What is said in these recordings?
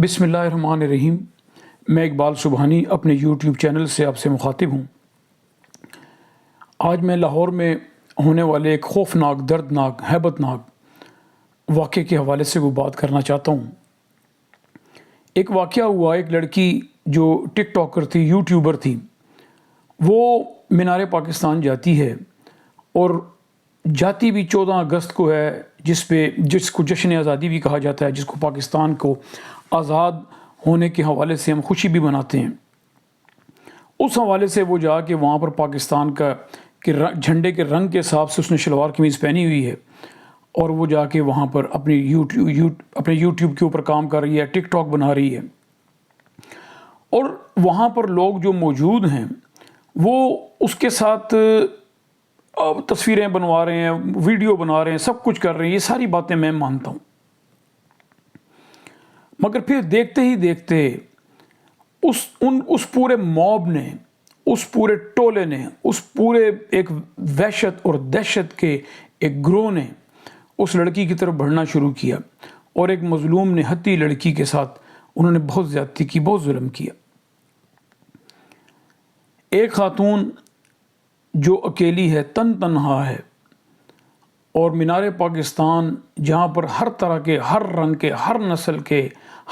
بسم اللہ الرحمن الرحیم۔ میں اقبال سبحانی اپنے یوٹیوب چینل سے آپ سے مخاطب ہوں۔ آج میں لاہور میں ہونے والے ایک خوفناک، دردناک، ہیبت ناک واقعے کے حوالے سے وہ بات کرنا چاہتا ہوں۔ ایک واقعہ ہوا، ایک لڑکی جو ٹک ٹاکر تھی، یوٹیوبر تھی، وہ مینار پاکستان جاتی ہے اور جاتی بھی 14 اگست کو ہے، جس کو جشن آزادی بھی کہا جاتا ہے، جس کو پاکستان کو آزاد ہونے کے حوالے سے ہم خوشی بھی مناتے ہیں۔ اس حوالے سے وہ جا کے وہاں پر پاکستان کا جھنڈے کے رنگ کے حساب سے اس نے شلوار قمیض پہنی ہوئی ہے، اور وہ جا کے وہاں پر اپنے یوٹیوب کے اوپر کام کر رہی ہے، ٹک ٹاک بنا رہی ہے، اور وہاں پر لوگ جو موجود ہیں وہ اس کے ساتھ تصویریں بنوا رہے ہیں، ویڈیو بنا رہے ہیں، سب کچھ کر رہے ہیں۔ یہ ساری باتیں میں مانتا ہوں، مگر پھر دیکھتے ہی دیکھتے اس پورے موب نے، اس پورے ٹولے نے، اس پورے ایک وحشت اور دہشت کے ایک گروہ نے اس لڑکی کی طرف بڑھنا شروع کیا، اور ایک مظلوم نہتی لڑکی کے ساتھ انہوں نے بہت زیادتی کی، بہت ظلم کیا۔ ایک خاتون جو اکیلی ہے، تنہا ہے، اور مینار پاکستان جہاں پر ہر طرح کے، ہر رنگ کے، ہر نسل کے،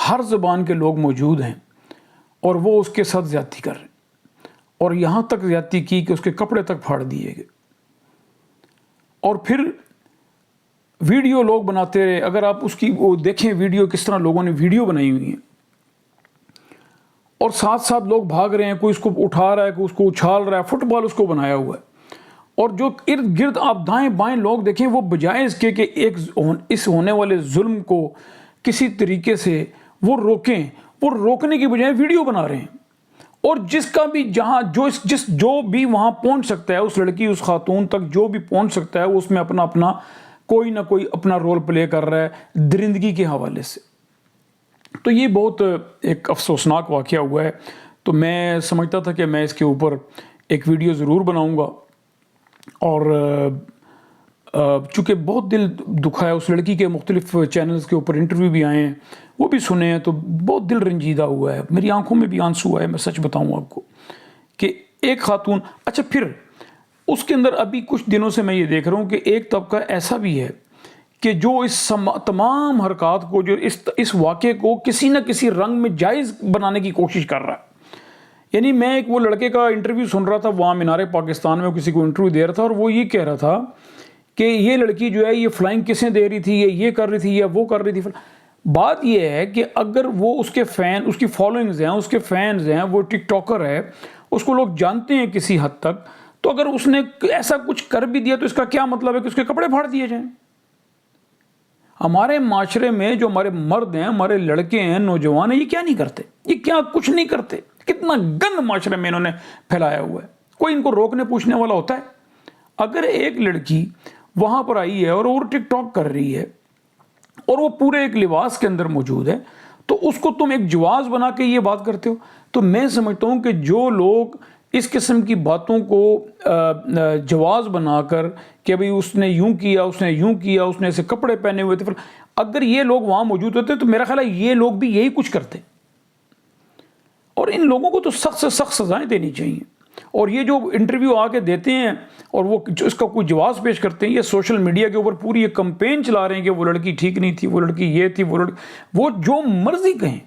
ہر زبان کے لوگ موجود ہیں، اور وہ اس کے ساتھ زیادتی کر رہے ہیں، اور یہاں تک زیادتی کی کہ اس کے کپڑے تک پھاڑ دیے گئے، اور پھر ویڈیو لوگ بناتے رہے۔ اگر آپ اس کی وہ دیکھیں ویڈیو، کس طرح لوگوں نے ویڈیو بنائی ہوئی ہیں، اور ساتھ ساتھ لوگ بھاگ رہے ہیں، کوئی اس کو اٹھا رہا ہے، کوئی اس کو اچھال رہا ہے، فٹ بال اس کو بنایا ہوا ہے، اور جو ارد گرد آپ دائیں بائیں لوگ دیکھیں، وہ بجائے اس کے کہ اس ہونے والے ظلم کو کسی طریقے سے وہ روکیں، وہ روکنے کی بجائے ویڈیو بنا رہے ہیں، اور جس کا بھی جہاں جو بھی وہاں پہنچ سکتا ہے، اس لڑکی، اس خاتون تک جو بھی پہنچ سکتا ہے، وہ اس میں اپنا کوئی نہ کوئی اپنا رول پلے کر رہا ہے درندگی کے حوالے سے۔ تو یہ بہت ایک افسوسناک واقعہ ہوا ہے۔ تو میں سمجھتا تھا کہ میں اس کے اوپر ایک ویڈیو ضرور بناؤں گا، اور چونکہ بہت دل دکھا ہے، اس لڑکی کے مختلف چینلز کے اوپر انٹرویو بھی آئے ہیں، وہ بھی سنے ہیں، تو بہت دل رنجیدہ ہوا ہے، میری آنکھوں میں بھی آنسو آئے، میں سچ بتاؤں آپ کو کہ ایک خاتون۔ اچھا، پھر اس کے اندر ابھی کچھ دنوں سے میں یہ دیکھ رہا ہوں کہ ایک طبقہ ایسا بھی ہے کہ جو اس تمام حرکات کو، جو اس واقعے کو کسی نہ کسی رنگ میں جائز بنانے کی کوشش کر رہا ہے۔ یعنی میں ایک وہ لڑکے کا انٹرویو سن رہا تھا، وہاں مینار پاکستان میں کسی کو انٹرویو دے رہا تھا، اور وہ یہ کہہ رہا تھا کہ یہ لڑکی جو ہے یہ فلائنگ کسیں دے رہی تھی، یہ کر رہی تھی، یا وہ کر رہی تھی۔ بات یہ ہے کہ اگر وہ اس کے فین، اس کی فالوئنگز ہیں، اس کے فینز ہیں، وہ ٹک ٹاکر ہے، اس کو لوگ جانتے ہیں کسی حد تک، تو اگر اس نے ایسا کچھ کر بھی دیا تو اس کا کیا مطلب ہے کہ اس کے کپڑے پھاڑ دیے جائیں؟ ہمارے معاشرے میں جو ہمارے مرد ہیں، ہمارے لڑکے ہیں، نوجوان ہیں، یہ کیا نہیں کرتے؟ یہ کیا کچھ نہیں کرتے؟ کتنا گند معاشرے میں انہوں نے پھیلایا ہوا ہے، کوئی ان کو روکنے پوچھنے والا ہوتا ہے؟ اگر ایک لڑکی وہاں پر آئی ہے اور وہ ٹک ٹاک کر رہی ہے، اور وہ پورے ایک لباس کے اندر موجود ہے، تو اس کو تم ایک جواز بنا کے یہ بات کرتے ہو؟ تو میں سمجھتا ہوں کہ جو لوگ اس قسم کی باتوں کو جواز بنا کر کہ بھئی اس نے یوں کیا، اس نے یوں کیا، اس نے ایسے کپڑے پہنے ہوئے تھے، اگر یہ لوگ وہاں موجود ہوتے تو میرا خیال ہے یہ لوگ بھی یہی کچھ کرتے، اور ان لوگوں کو تو سخت سے سخت سزائیں دینی چاہیے۔ اور یہ جو انٹرویو آ کے دیتے ہیں اور وہ اس کا کوئی جواز پیش کرتے ہیں، یہ سوشل میڈیا کے اوپر پوری ایک کمپین چلا رہے ہیں کہ وہ لڑکی ٹھیک نہیں تھی، وہ لڑکی یہ تھی، وہ جو مرضی کہیں۔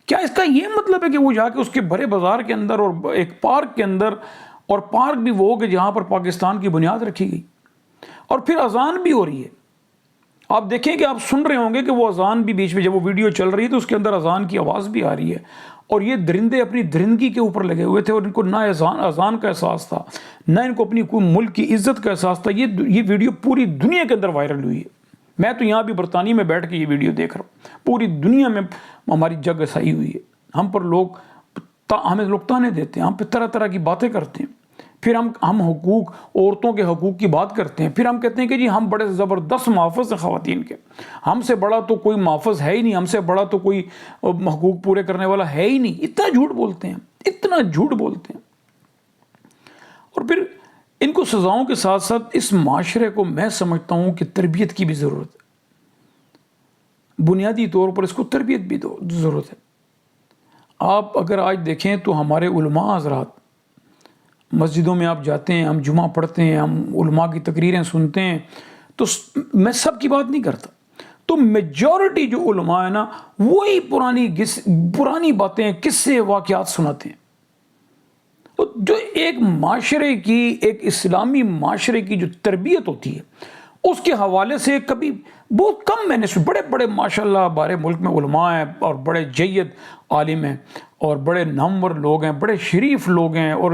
کیا اس کا یہ مطلب ہے کہ وہ جا کے اس کے بڑے بازار کے اندر اور ایک پارک کے اندر، اور پارک بھی وہ کہ جہاں پر پاکستان کی بنیاد رکھی گئی، اور پھر اذان بھی ہو رہی ہے؟ آپ دیکھیں کہ آپ سن رہے ہوں گے کہ وہ اذان بھی بیچ میں، جب وہ ویڈیو چل رہی ہے تو اس کے اندر اذان کی آواز بھی آ رہی ہے، اور یہ درندے اپنی درندگی کے اوپر لگے ہوئے تھے، اور ان کو نہ اذان کا احساس تھا، نہ ان کو اپنی کوئی ملک کی عزت کا احساس تھا۔ یہ ویڈیو پوری دنیا کے اندر وائرل ہوئی ہے۔ میں تو یہاں بھی برطانیہ میں بیٹھ کے یہ ویڈیو دیکھ رہا ہوں، پوری دنیا میں ہماری جگ اسائی ہوئی ہے۔ ہم پر ہمیں لوگ تانے دیتے ہیں، ہم پہ طرح طرح کی باتیں کرتے ہیں، پھر ہم حقوق، عورتوں کے حقوق کی بات کرتے ہیں، پھر ہم کہتے ہیں کہ جی ہم بڑے زبردست محافظ ہیں خواتین کے، ہم سے بڑا تو کوئی محافظ ہے ہی نہیں، ہم سے بڑا تو کوئی حقوق پورے کرنے والا ہے ہی نہیں۔ اتنا جھوٹ بولتے ہیں، اتنا جھوٹ بولتے ہیں۔ اور پھر ان کو سزاؤں کے ساتھ ساتھ اس معاشرے کو میں سمجھتا ہوں کہ تربیت کی بھی ضرورت ہے۔ بنیادی طور پر اس کو تربیت بھی ضرورت ہے۔ آپ اگر آج دیکھیں تو ہمارے علماء حضرات مسجدوں میں آپ جاتے ہیں، ہم جمعہ پڑھتے ہیں، ہم علماء کی تقریریں سنتے ہیں، تو میں سب کی بات نہیں کرتا، تو میجورٹی جو علماء ہیں نا وہی پرانی باتیں، قصے، واقعات سناتے ہیں۔ جو ایک معاشرے کی، ایک اسلامی معاشرے کی جو تربیت ہوتی ہے اس کے حوالے سے کبھی بہت کم میں نے بڑے بڑے ماشاءاللہ ہمارے ملک میں علماء ہیں اور بڑے جید عالم ہیں اور بڑے نامور لوگ ہیں، بڑے شریف لوگ ہیں، اور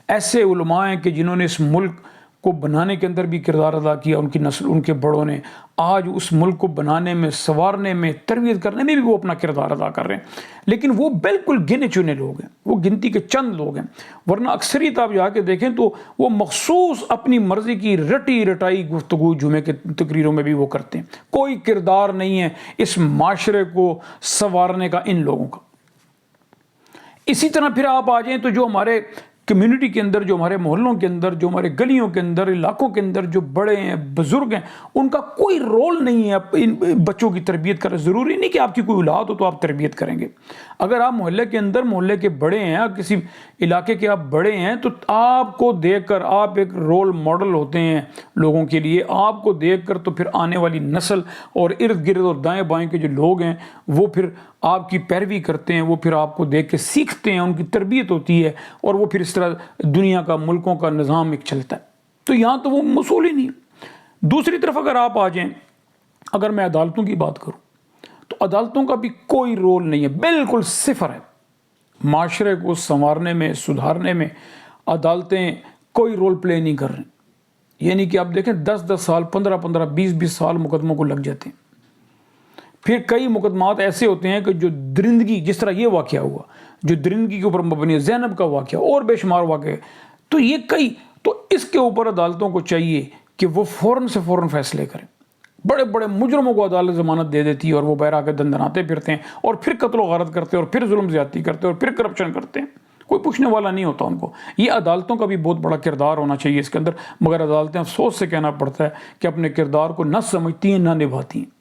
ایسے علماء ہیں کہ جنہوں نے اس ملک کو بنانے کے اندر بھی کردار ادا کیا، ان کی نسل، ان کے بڑوں نے آج اس ملک کو بنانے میں، سنوارنے میں، تربیت کرنے میں بھی وہ اپنا کردار ادا کر رہے ہیں، لیکن وہ بالکل گنے چنے لوگ ہیں، وہ گنتی کے چند لوگ ہیں، ورنہ اکثریت آپ جا کے دیکھیں تو وہ مخصوص اپنی مرضی کی رٹی رٹائی گفتگو جمعے کے تقریروں میں بھی وہ کرتے ہیں۔ کوئی کردار نہیں ہے اس معاشرے کو سنوارنے کا ان لوگوں کا۔ اسی طرح پھر آپ آ جائیں تو جو ہمارے کمیونٹی کے اندر، جو ہمارے محلوں کے اندر، جو ہمارے گلیوں کے اندر، علاقوں کے اندر جو بڑے ہیں، بزرگ ہیں، ان کا کوئی رول نہیں ہے ان بچوں کی تربیت کرنا۔ ضروری نہیں کہ آپ کی کوئی اولاد ہو تو آپ تربیت کریں گے۔ اگر آپ محلے کے اندر، محلے کے بڑے ہیں، کسی علاقے کے آپ بڑے ہیں، تو آپ کو دیکھ کر آپ ایک رول ماڈل ہوتے ہیں لوگوں کے لیے۔ آپ کو دیکھ کر تو پھر آنے والی نسل اور ارد گرد اور دائیں بائیں کے جو لوگ ہیں وہ پھر آپ کی پیروی کرتے ہیں، وہ پھر آپ کو دیکھ کے سیکھتے ہیں، ان کی تربیت ہوتی ہے، اور وہ پھر اس طرح دنیا کا، ملکوں کا نظام ایک چلتا ہے۔ تو یہاں تو وہ مصول ہی نہیں ہے۔ دوسری طرف اگر آپ آ جائیں، اگر میں عدالتوں کی بات کروں تو عدالتوں کا بھی کوئی رول نہیں ہے، بالکل صفر ہے۔ معاشرے کو سنوارنے میں، سدھارنے میں عدالتیں کوئی رول پلے نہیں کر رہی۔ یعنی کہ آپ دیکھیں 10 سال، 15 20 سال مقدموں کو لگ جاتے ہیں۔ پھر کئی مقدمات ایسے ہوتے ہیں کہ جو درندگی، جس طرح یہ واقعہ ہوا جو درندگی کے اوپر مبنی ہے، زینب کا واقعہ اور بے شمار واقعے، تو یہ تو اس کے اوپر عدالتوں کو چاہیے کہ وہ فوراً سے فوراً فیصلے کریں۔ بڑے بڑے مجرموں کو عدالت ضمانت دے دیتی ہے اور وہ بہرا کے دندناتے پھرتے ہیں اور پھر قتل و غارت کرتے ہیں اور پھر ظلم زیادتی کرتے ہیں اور پھر کرپشن کرتے ہیں، کوئی پوچھنے والا نہیں ہوتا ان کو۔ یہ عدالتوں کا بھی بہت بڑا کردار ہونا چاہیے اس کے اندر، مگر عدالتیں افسوس سے کہنا پڑتا ہے کہ اپنے کردار کو نہ سمجھتی ہیں، نہ نبھاتی ہیں۔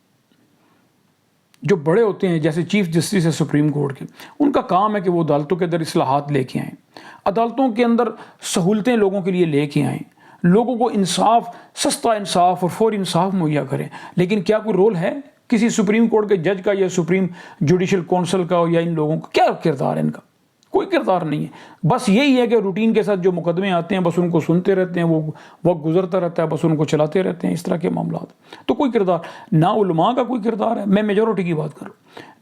جو بڑے ہوتے ہیں جیسے چیف جسٹس ہے سپریم کورٹ کے، ان کا کام ہے کہ وہ عدالتوں کے اندر اصلاحات لے کے آئیں، عدالتوں کے اندر سہولتیں لوگوں کے لیے لے کے آئیں، لوگوں کو انصاف، سستا انصاف اور فوری انصاف مہیا کریں۔ لیکن کیا کوئی رول ہے کسی سپریم کورٹ کے جج کا یا سپریم جوڈیشل کونسل کا یا ان لوگوں کا؟ کیا کردار ہے ان کا؟ کوئی کردار نہیں ہے۔ بس یہی ہے کہ روٹین کے ساتھ جو مقدمے آتے ہیں بس ان کو سنتے رہتے ہیں، وہ وقت گزرتا رہتا ہے، بس ان کو چلاتے رہتے ہیں، اس طرح کے معاملات۔ تو کوئی کردار نہ علماء کا کوئی کردار ہے، میں میجورٹی کی بات کروں،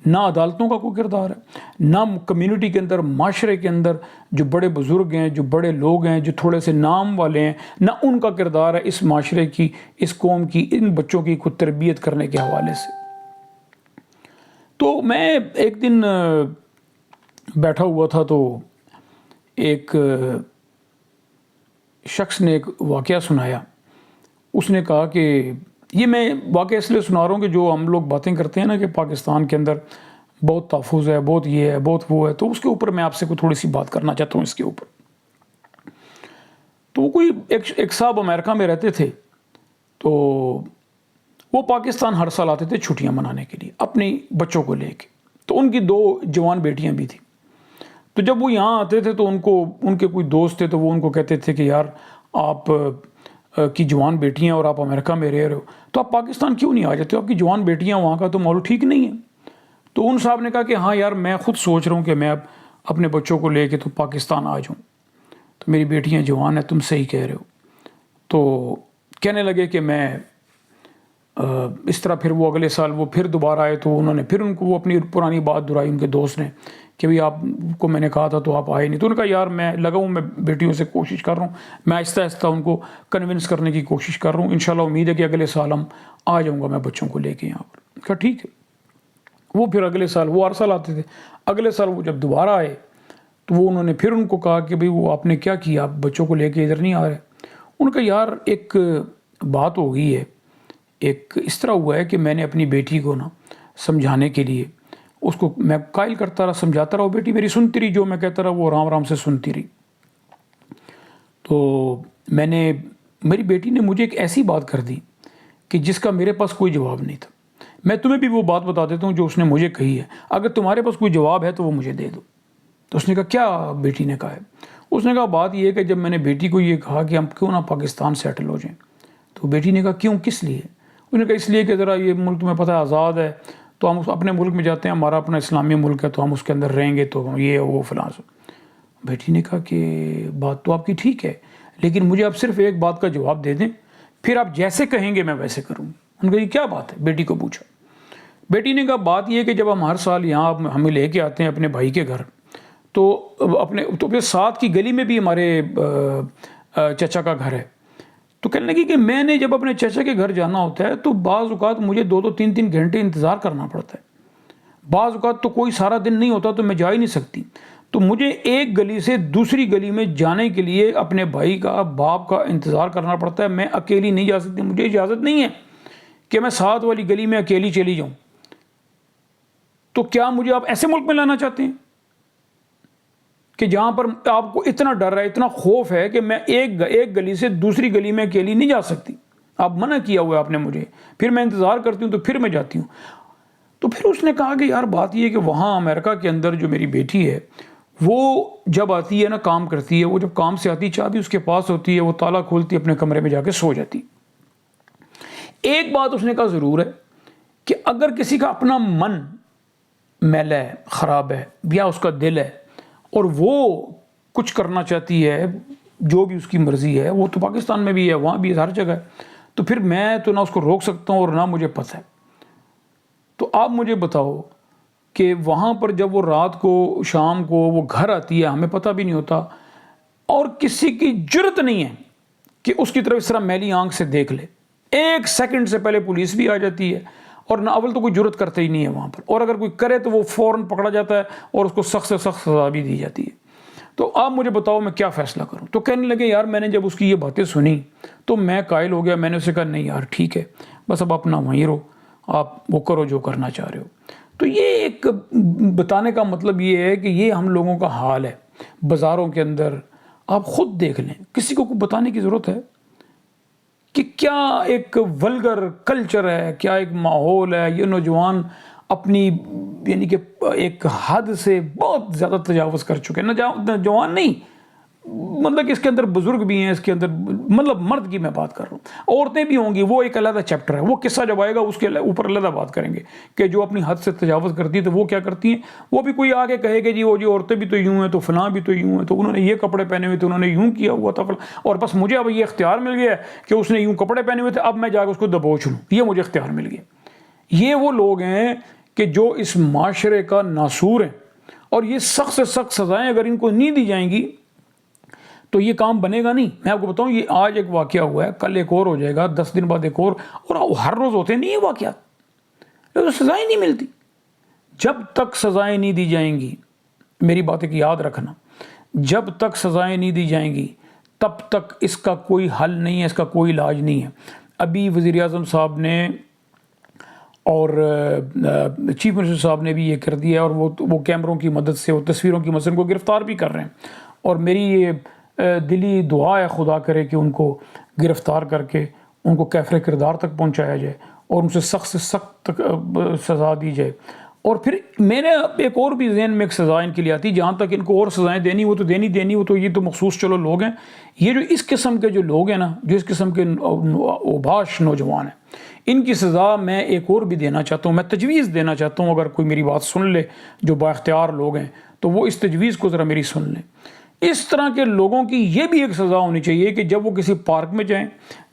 نہ عدالتوں کا کوئی کردار ہے، نہ کمیونٹی کے اندر، معاشرے کے اندر جو بڑے بزرگ ہیں، جو بڑے لوگ ہیں، جو تھوڑے سے نام والے ہیں، نہ ان کا کردار ہے اس معاشرے کی، اس قوم کی، ان بچوں کی کو تربیت کرنے کے حوالے سے۔ تو میں ایک دن بیٹھا ہوا تھا تو ایک شخص نے ایک واقعہ سنایا۔ اس نے کہا کہ یہ میں واقعہ اس لیے سنا رہا ہوں کہ جو ہم لوگ باتیں کرتے ہیں نا کہ پاکستان کے اندر بہت تحفظ ہے، بہت یہ ہے، بہت وہ ہے، تو اس کے اوپر میں آپ سے کوئی تھوڑی سی بات کرنا چاہتا ہوں اس کے اوپر۔ تو وہ کوئی ایک صاحب امریکہ میں رہتے تھے، تو وہ پاکستان ہر سال آتے تھے چھٹیاں منانے کے لیے اپنی بچوں کو لے کے۔ تو ان کی 2 جوان بیٹیاں بھی تھیں۔ تو جب وہ یہاں آتے تھے تو ان کے کوئی دوست تھے تو وہ ان کو کہتے تھے کہ یار آپ کی جوان بیٹیاں اور آپ امریکہ میں رہ رہے ہو تو آپ پاکستان کیوں نہیں آ جاتے ہو؟ آپ کی جوان بیٹیاں، وہاں کا تو ماحول ٹھیک نہیں ہے۔ تو ان صاحب نے کہا کہ ہاں یار میں خود سوچ رہا ہوں کہ میں اب اپنے بچوں کو لے کے تو پاکستان آ جاؤں، تو میری بیٹیاں جوان ہیں، تم صحیح کہہ رہے ہو۔ تو کہنے لگے کہ میں اس طرح پھر وہ اگلے سال وہ پھر دوبارہ آئے تو انہوں نے پھر ان کو وہ اپنی پرانی بات دہرائی ان کے دوست نے کہ بھئی آپ کو میں نے کہا تھا تو آپ آئے نہیں۔ تو انہوں نے کہا یار میں لگا ہوں، میں بیٹیوں سے کوشش کر رہا ہوں، میں آہستہ آہستہ ان کو کنونس کرنے کی کوشش کر رہا ہوں، انشاءاللہ امید ہے کہ اگلے سال ہم آ جاؤں گا میں بچوں کو لے کے یہاں پر۔ کہا ٹھیک ہے۔ وہ پھر اگلے سال، وہ ہر سال آتے تھے، اگلے سال وہ جب دوبارہ آئے تو وہ انہوں نے پھر ان کو کہا کہ بھئی وہ آپ نے کیا کیا، آپ بچوں کو لے کے ادھر نہیں آ رہے؟ ان کا یار ایک بات ہو گئی ہے، ایک اس طرح ہوا ہے کہ میں نے اپنی بیٹی کو نا سمجھانے کے لیے اس کو میں قائل کرتا رہا، سمجھاتا رہا، وہ بیٹی میری سنتی رہی، جو میں کہتا رہا وہ آرام آرام سے سنتی رہی۔ تو میری بیٹی نے مجھے ایک ایسی بات کر دی کہ جس کا میرے پاس کوئی جواب نہیں تھا۔ میں تمہیں بھی وہ بات بتا دیتا ہوں جو اس نے مجھے کہی ہے، اگر تمہارے پاس کوئی جواب ہے تو وہ مجھے دے دو۔ تو اس نے کہا کیا بیٹی نے کہا ہے؟ اس نے کہا بات یہ ہے کہ جب میں نے بیٹی کو یہ کہا کہ ہم کیوں نہ پاکستان سیٹل ہو جائیں، تو بیٹی نے کہا کیوں، کس لیے؟ اس نے کہا اس لیے کہ ذرا یہ ملک تمہیں پتہ ہے آزاد ہے، تو ہم اپنے ملک میں جاتے ہیں، ہمارا اپنا اسلامی ملک ہے، تو ہم اس کے اندر رہیں گے، تو یہ وہ فلاں۔ بیٹی نے کہا کہ بات تو آپ کی ٹھیک ہے، لیکن مجھے آپ صرف ایک بات کا جواب دے دیں، پھر آپ جیسے کہیں گے میں ویسے کروں۔ ان کا یہ کیا بات ہے؟ بیٹی کو پوچھا۔ بیٹی نے کہا بات یہ کہ جب ہم ہر سال یہاں ہمیں لے کے آتے ہیں اپنے بھائی کے گھر، تو پھر ساتھ کی گلی میں بھی ہمارے چچا کا گھر ہے، تو کہنے لگی کہ میں نے جب اپنے چچا کے گھر جانا ہوتا ہے تو بعض اوقات مجھے 2-3 گھنٹے انتظار کرنا پڑتا ہے، بعض اوقات تو کوئی سارا دن نہیں ہوتا تو میں جا ہی نہیں سکتی، تو مجھے ایک گلی سے دوسری گلی میں جانے کے لیے اپنے بھائی کا، باپ کا انتظار کرنا پڑتا ہے، میں اکیلی نہیں جا سکتی، مجھے اجازت نہیں ہے کہ میں ساتھ والی گلی میں اکیلی چلی جاؤں۔ تو کیا مجھے آپ ایسے ملک میں لانا چاہتے ہیں کہ جہاں پر آپ کو اتنا ڈر ہے، اتنا خوف ہے کہ میں ایک گلی سے دوسری گلی میں اکیلی نہیں جا سکتی؟ آپ منع کیا ہوا ہے آپ نے مجھے، پھر میں انتظار کرتی ہوں تو پھر میں جاتی ہوں۔ تو پھر اس نے کہا کہ یار بات یہ ہے کہ وہاں امریکہ کے اندر جو میری بیٹی ہے وہ جب آتی ہے نا کام کرتی ہے، وہ جب کام سے آتی چابی اس کے پاس ہوتی ہے، وہ تالا کھولتی اپنے کمرے میں جا کے سو جاتی۔ ایک بات اس نے کہا ضرور ہے کہ اگر کسی کا اپنا من میلا ہے، خراب ہے، یا اس کا دل ہے اور وہ کچھ کرنا چاہتی ہے، جو بھی اس کی مرضی ہے، وہ تو پاکستان میں بھی ہے، وہاں بھی ہے، ہر جگہ ہے، تو پھر میں تو نہ اس کو روک سکتا ہوں اور نہ مجھے پتہ ہے۔ تو آپ مجھے بتاؤ کہ وہاں پر جب وہ رات کو شام کو وہ گھر آتی ہے، ہمیں پتہ بھی نہیں ہوتا، اور کسی کی جرت نہیں ہے کہ اس کی طرف اس طرح میلی آنکھ سے دیکھ لے، 1 سیکنڈ سے پہلے پولیس بھی آ جاتی ہے، اور نہ اول تو کوئی جرت کرتا ہی نہیں ہے وہاں پر، اور اگر کوئی کرے تو وہ فوراً پکڑا جاتا ہے اور اس کو سخت سے سخت سزا بھی دی جاتی ہے۔ تو آپ مجھے بتاؤ میں کیا فیصلہ کروں؟ تو کہنے لگے یار میں نے جب اس کی یہ باتیں سنی تو میں قائل ہو گیا، میں نے اسے کہا نہیں یار ٹھیک ہے، بس اب اپنا وہیں رہو، آپ وہ کرو جو کرنا چاہ رہے ہو۔ تو یہ ایک بتانے کا مطلب یہ ہے کہ یہ ہم لوگوں کا حال ہے بازاروں کے اندر، آپ خود دیکھ لیں، کسی کو بتانے کی ضرورت ہے کہ کیا ایک ولگر کلچر ہے، کیا ایک ماحول ہے، یہ نوجوان اپنی یعنی کہ ایک حد سے بہت زیادہ تجاوز کر چکے ہیں۔ نوجوان نہیں، مطلب کہ اس کے اندر بزرگ بھی ہیں، اس کے اندر مطلب مرد کی میں بات کر رہا ہوں، عورتیں بھی ہوں گی، وہ ایک علیحدہ چیپٹر ہے، وہ قصہ جب آئے گا اس کے اوپر علیحدہ بات کریں گے کہ جو اپنی حد سے تجاوز کرتی ہے تو وہ کیا کرتی ہیں۔ وہ بھی کوئی آگے کہے کہ جی وہ جی عورتیں بھی تو یوں ہیں، تو فلاں بھی تو یوں ہیں، تو انہوں نے یہ کپڑے پہنے ہوئے تھے، انہوں نے یوں کیا ہوا تھا فلاں، اور بس مجھے اب یہ اختیار مل گیا ہے کہ اس نے یوں کپڑے پہنے ہوئے تھے، اب میں جا کے اس کو دبوچ لوں، یہ مجھے اختیار مل گیا۔ یہ وہ لوگ ہیں کہ جو اس معاشرے کا ناسور ہیں، اور یہ سخت سے سخت سزائیں اگر ان کو نہیں دی جائیں گی تو یہ کام بنے گا نہیں۔ میں آپ کو بتاؤں، یہ آج ایک واقعہ ہوا ہے، کل ایک اور ہو جائے گا، 10 دن بعد ایک اور ہر روز ہوتے نہیں یہ واقعات، تو سزائیں نہیں ملتی۔ جب تک سزائیں نہیں دی جائیں گی، میری باتیں کی یاد رکھنا، جب تک سزائیں نہیں دی جائیں گی تب تک اس کا کوئی حل نہیں ہے، اس کا کوئی علاج نہیں ہے۔ ابھی وزیر اعظم صاحب نے اور چیف منسٹر صاحب نے بھی یہ کر دیا، اور وہ کیمروں کی مدد سے، وہ تصویروں کی مدد سے ان کو گرفتار بھی کر رہے ہیں، اور میری یہ دلی دعا ہے خدا کرے کہ ان کو گرفتار کر کے ان کو کیفر کردار تک پہنچایا جائے اور ان سے سخت سزا دی جائے۔ اور پھر میں نے ایک اور بھی ذہن میں ایک سزا ان کے لیے آتی، جہاں تک ان کو اور سزائیں دینی وہ تو دینی وہ تو یہ تو مخصوص چلو لوگ ہیں، یہ جو اس قسم کے جو لوگ ہیں نا، جو اس قسم کے اوباش نوجوان ہیں، ان کی سزا میں ایک اور بھی دینا چاہتا ہوں، میں تجویز دینا چاہتا ہوں، اگر کوئی میری بات سن لے جو با اختیار لوگ ہیں تو وہ اس تجویز کو ذرا میری سن لیں۔ اس طرح کے لوگوں کی یہ بھی ایک سزا ہونی چاہیے کہ جب وہ کسی پارک میں جائیں،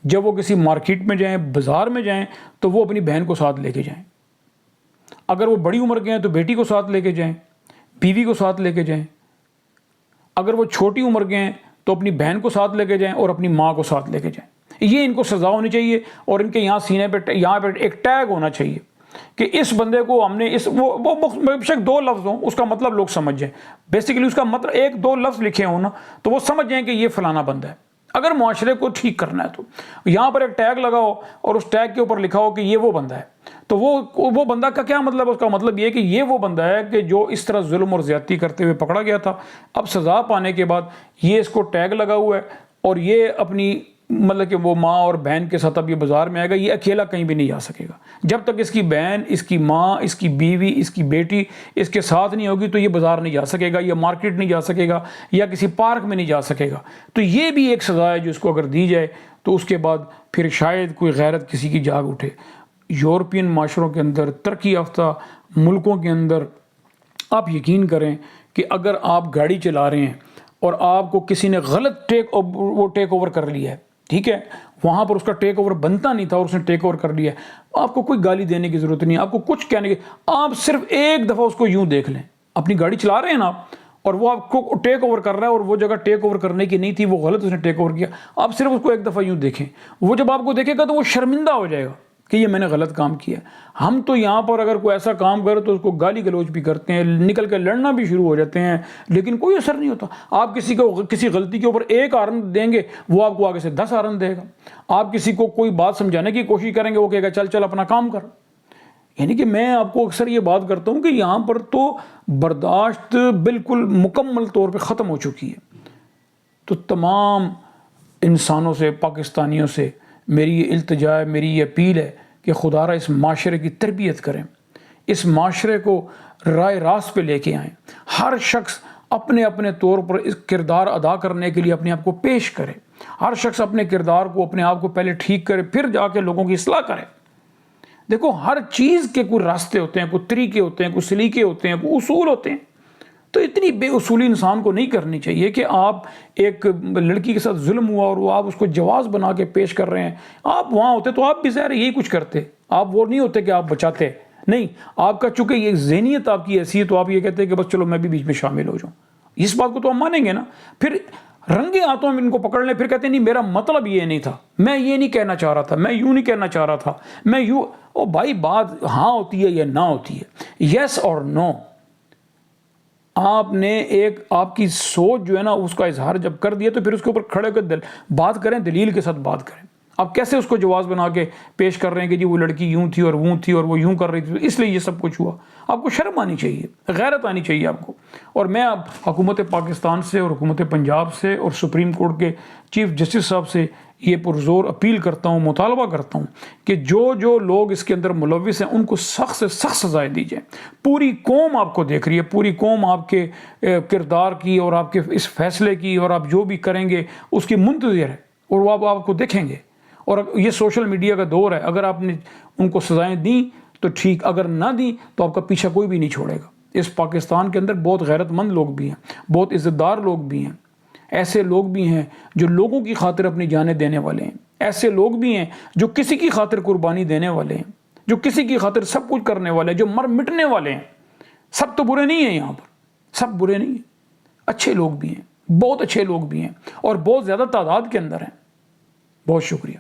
جب وہ کسی مارکیٹ میں جائیں، بازار میں جائیں، تو وہ اپنی بہن کو ساتھ لے کے جائیں۔ اگر وہ بڑی عمر کے ہیں تو بیٹی کو ساتھ لے کے جائیں، بیوی کو ساتھ لے کے جائیں۔ اگر وہ چھوٹی عمر کے ہیں تو اپنی بہن کو ساتھ لے کے جائیں اور اپنی ماں کو ساتھ لے کے جائیں۔ یہ ان کو سزا ہونی چاہیے، اور ان کے یہاں سینے پہ یہاں پہ ایک ٹیگ ہونا چاہیے کہ اس بندے کو ہم نے وہ بے شک 2 لفظ ہوں، اس کا مطلب لوگ سمجھ جائیں، بیسیکلی اس کا مطلب 1-2 لفظ لکھے ہوں نا تو وہ سمجھ جائیں کہ یہ فلانا بندہ ہے۔ اگر معاشرے کو ٹھیک کرنا ہے تو یہاں پر ایک ٹیگ لگاؤ اور اس ٹیگ کے اوپر لکھا ہو کہ یہ وہ بندہ ہے، تو وہ بندہ کا کیا مطلب ہے؟ اس کا مطلب یہ کہ یہ وہ بندہ ہے کہ جو اس طرح ظلم اور زیادتی کرتے ہوئے پکڑا گیا تھا، اب سزا پانے کے بعد یہ اس کو ٹیگ لگا ہوا ہے اور یہ اپنی مطلب کہ وہ ماں اور بہن کے ساتھ اب یہ بازار میں آئے گا، یہ اکیلا کہیں بھی نہیں جا سکے گا جب تک اس کی بہن، اس کی ماں، اس کی بیوی، اس کی بیٹی اس کے ساتھ نہیں ہوگی، تو یہ بازار نہیں جا سکے گا، یا مارکیٹ نہیں جا سکے گا، یا کسی پارک میں نہیں جا سکے گا۔ تو یہ بھی ایک سزا ہے جو اس کو اگر دی جائے تو اس کے بعد پھر شاید کوئی غیرت کسی کی جاگ اٹھے۔ یورپین معاشروں کے اندر، ترقی یافتہ ملکوں کے اندر آپ یقین کریں کہ اگر آپ گاڑی چلا رہے ہیں اور آپ کو کسی نے غلط ٹیک اوور کر لیا ہے، ٹھیک ہے، وہاں پر اس کا ٹیک اوور بنتا نہیں تھا اور اس نے ٹیک اوور کر لیا ہے، آپ کو کوئی گالی دینے کی ضرورت نہیں، آپ کو کچھ کہنے کی، آپ صرف ایک دفعہ اس کو یوں دیکھ لیں۔ اپنی گاڑی چلا رہے ہیں نا آپ، اور وہ آپ کو ٹیک اوور کر رہا ہے اور وہ جگہ ٹیک اوور کرنے کی نہیں تھی، وہ غلط اس نے ٹیک اوور کیا، آپ صرف اس کو ایک دفعہ یوں دیکھیں، وہ جب آپ کو دیکھے گا تو وہ شرمندہ ہو جائے گا کہ یہ میں نے غلط کام کیا۔ ہم تو یہاں پر اگر کوئی ایسا کام کرے تو اس کو گالی گلوچ بھی کرتے ہیں، نکل کے لڑنا بھی شروع ہو جاتے ہیں، لیکن کوئی اثر نہیں ہوتا۔ آپ کسی کو کسی غلطی کے اوپر ایک ہارن دیں گے، وہ آپ کو آگے سے 10 ہارن دے گا۔ آپ کسی کو کوئی بات سمجھانے کی کوشش کریں گے، وہ کہے گا چل چل اپنا کام کر۔ یعنی کہ میں آپ کو اکثر یہ بات کرتا ہوں کہ یہاں پر تو برداشت بالکل مکمل طور پہ ختم ہو چکی ہے۔ تو تمام انسانوں سے، پاکستانیوں سے میری یہ التجا ہے، میری یہ اپیل ہے کہ خدا را اس معاشرے کی تربیت کریں، اس معاشرے کو رائے راست پہ لے کے آئیں۔ ہر شخص اپنے اپنے طور پر اس کردار ادا کرنے کے لیے اپنے آپ کو پیش کرے، ہر شخص اپنے کردار کو، اپنے آپ کو پہلے ٹھیک کرے، پھر جا کے لوگوں کی اصلاح کرے۔ دیکھو ہر چیز کے کوئی راستے ہوتے ہیں، کوئی طریقے ہوتے ہیں، کوئی سلیقے ہوتے ہیں، کوئی اصول ہوتے ہیں۔ تو اتنی بے اصولی انسان کو نہیں کرنی چاہیے کہ آپ ایک لڑکی کے ساتھ ظلم ہوا اور وہ آپ اس کو جواز بنا کے پیش کر رہے ہیں۔ آپ وہاں ہوتے تو آپ بھی ظاہر یہی کچھ کرتے، آپ وہ نہیں ہوتے کہ آپ بچاتے، نہیں، آپ کا چونکہ یہ ذہنیت آپ کی ایسی ہے تو آپ یہ کہتے ہیں کہ بس چلو میں بھی بیچ میں شامل ہو جاؤں۔ اس بات کو تو ہم مانیں گے نا۔ پھر رنگے ہاتھوں میں ان کو پکڑ لیں، پھر کہتے ہیں نہیں میرا مطلب یہ نہیں تھا، میں یہ نہیں کہنا چاہ رہا تھا، میں یوں نہیں کہنا چاہ رہا تھا، میں یوں۔ او بھائی بات ہاں ہوتی ہے یا نہ ہوتی ہے، یس اور نو۔ آپ نے ایک آپ کی سوچ جو ہے نا اس کا اظہار جب کر دیا تو پھر اس کے اوپر کھڑے ہو کر بات کریں، دلیل کے ساتھ بات کریں۔ آپ کیسے اس کو جواز بنا کے پیش کر رہے ہیں کہ جی وہ لڑکی یوں تھی اور وہ تھی اور وہ یوں کر رہی تھی اس لیے یہ سب کچھ ہوا۔ آپ کو شرم آنی چاہیے، غیرت آنی چاہیے آپ کو۔ اور میں اب حکومت پاکستان سے اور حکومت پنجاب سے اور سپریم کورٹ کے چیف جسٹس صاحب سے یہ پرزور اپیل کرتا ہوں، مطالبہ کرتا ہوں کہ جو لوگ اس کے اندر ملوث ہیں ان کو سخت سے سخت سزائیں دی جائیں۔ پوری قوم آپ کو دیکھ رہی ہے، پوری قوم آپ کے کردار کی اور آپ کے اس فیصلے کی اور آپ جو بھی کریں گے اس کی منتظر ہے، اور وہ آپ کو دیکھیں گے۔ اور یہ سوشل میڈیا کا دور ہے، اگر آپ نے ان کو سزائیں دیں تو ٹھیک، اگر نہ دیں تو آپ کا پیچھا کوئی بھی نہیں چھوڑے گا۔ اس پاکستان کے اندر بہت غیرت مند لوگ بھی ہیں، بہت عزت دار لوگ بھی ہیں، ایسے لوگ بھی ہیں جو لوگوں کی خاطر اپنی جانیں دینے والے ہیں، ایسے لوگ بھی ہیں جو کسی کی خاطر قربانی دینے والے ہیں، جو کسی کی خاطر سب کچھ کرنے والے ہیں، جو مر مٹنے والے ہیں۔ سب تو برے نہیں ہیں یہاں پر، سب برے نہیں ہیں، اچھے لوگ بھی ہیں، بہت اچھے لوگ بھی ہیں اور بہت زیادہ تعداد کے اندر ہیں۔ بہت شکریہ۔